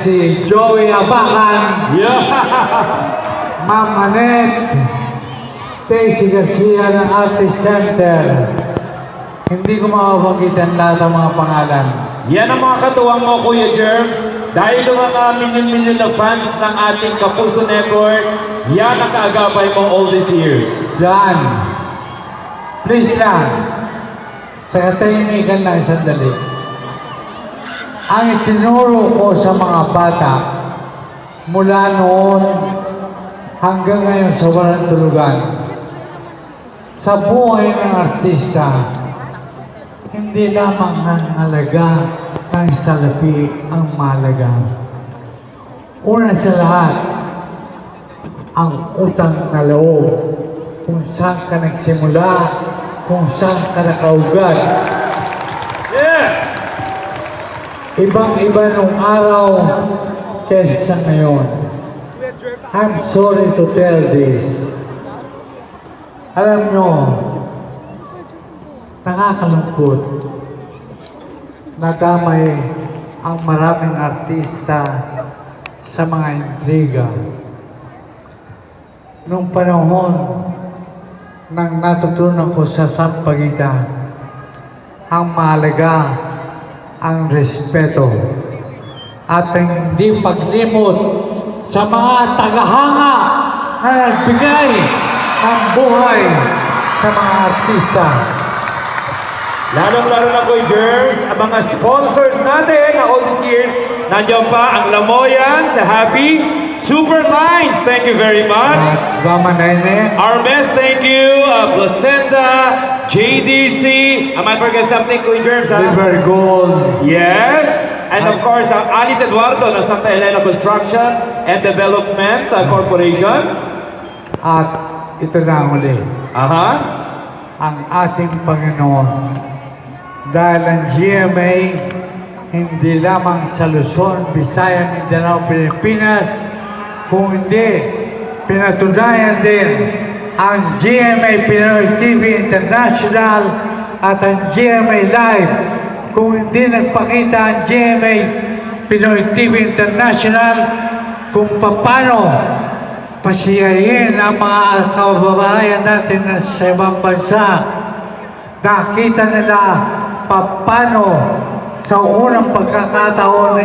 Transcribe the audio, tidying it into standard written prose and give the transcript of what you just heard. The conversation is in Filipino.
Si Joey Abacan, Ma'am Annette, Daisy Garcia ng Artist Center. Hindi ko makabagitan lahat ng mga pangalan. Yan ang mga katuwang mo, Kuya Germs. Dahil ng mga milyon-milyon na fans ng ating Kapuso Network, yan ang kaagapay mo all these years. Dan, please lang, tagatahimikan lang sandali. Ang itinuro ko sa mga bata mula noon hanggang ngayon sa walang tulugan, sa buhay ng artista, hindi lamang ang halaga ng salapi ang mahalaga. Una sa lahat, ang utang na loob, kung saan ka nagsimula, kung saan ka nakaugat. Ibang-iba nung araw kesa sa ngayon. I'm sorry to tell this. Alam nyo, nakakalungkot. Nadamay ang maraming artista sa mga intriga. Nung panahon nang natutunan ko sa sampagitan, ang mahalaga ang respeto at hindi paglimot sa mga tagahanga na nagbigay ng buhay sa mga artista. Lalong-lalo na, Kuya Germs, ang mga sponsors natin na all these years, nandiyan pa ang Lamoyan sa Happy Superlines. Thank you very much. At Mama Nene, Armes, thank you. Placenta, JDC. I might forget something, Kuya Germs. River Gold, Yes. And of course, Alice Eduardo ng Santa Elena Construction and Development Corporation. at ito na ang huli, Aha. ang ating Panginoon. Dahil ang GMA, hindi lamang sa Luzon, Visayas, Mindanao, Pilipinas, kung hindi, pinatunayan din ang GMA Pinoy TV International at ang GMA Live. Kung hindi nagpakita ang GMA Pinoy TV International kung paano pasiyahin ang mga kababayan natin na sa ibang bansa, nakita nila paano sa unang pagkakataon